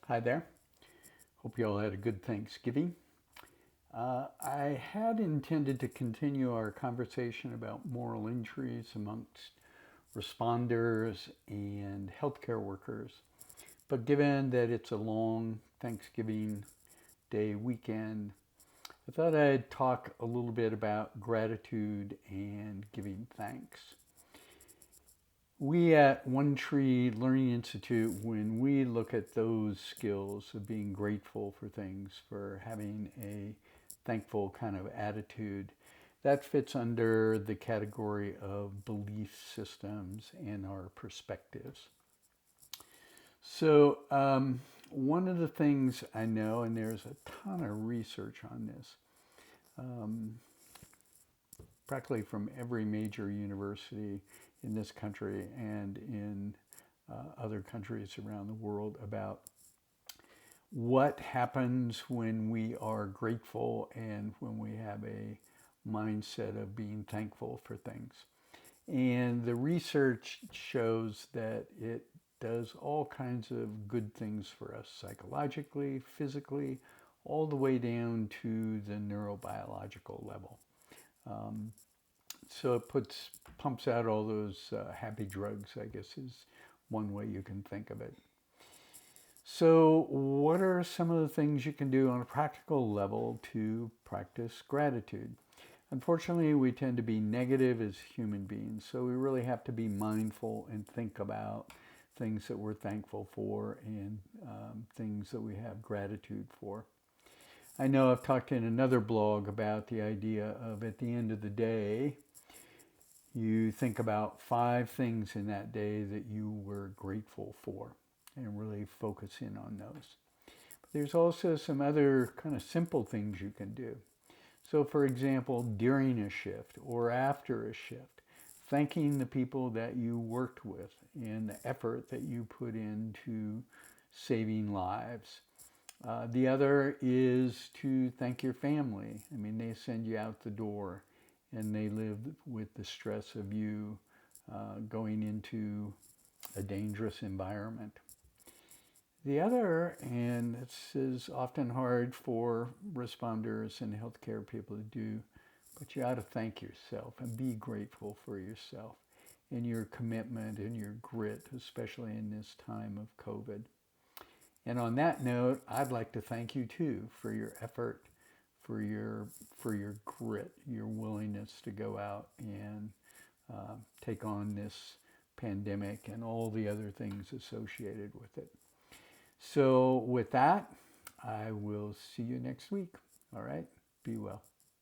Hi there. Hope you all had a good Thanksgiving. I had intended to continue our conversation about moral injuries amongst responders and healthcare workers, but given that it's a long Thanksgiving Day weekend, I thought I'd talk a little bit about gratitude and giving thanks. We at One Tree Learning Institute, when we look at those skills of being grateful for things, for having a thankful kind of attitude, that fits under the category of belief systems and our perspectives. One of the things I know, and there's a ton of research on this, um, practically from every major university in this country and in other countries around the world, about what happens when we are grateful and when we have a mindset of being thankful for things. And the research shows that it does all kinds of good things for us psychologically, physically, all the way down to the neurobiological level. Um, so it pumps out all those happy drugs, I guess is one way you can think of it. So, what are some of the things you can do on a practical level to practice gratitude? Unfortunately, we tend to be negative as human beings, so we really have to be mindful and think about things that we're thankful for and things that we have gratitude for. I know I've talked in another blog about the idea of at the end of the day, you think about 5 things in that day that you were grateful for and really focus in on those. But there's also some other kind of simple things you can do. So, for example, during a shift or after a shift, thanking the people that you worked with and the effort that you put into saving lives. The other is to thank your family. I mean, they send you out the door and they live with the stress of you going into a dangerous environment. The other, and this is often hard for responders and healthcare people to do, but you ought to thank yourself and be grateful for yourself and your commitment and your grit, especially in this time of COVID. And on that note, I'd like to thank you too for your effort, for your for your grit, your willingness to go out and take on this pandemic and all the other things associated with it. So with that, I will see you next week. All right, be well.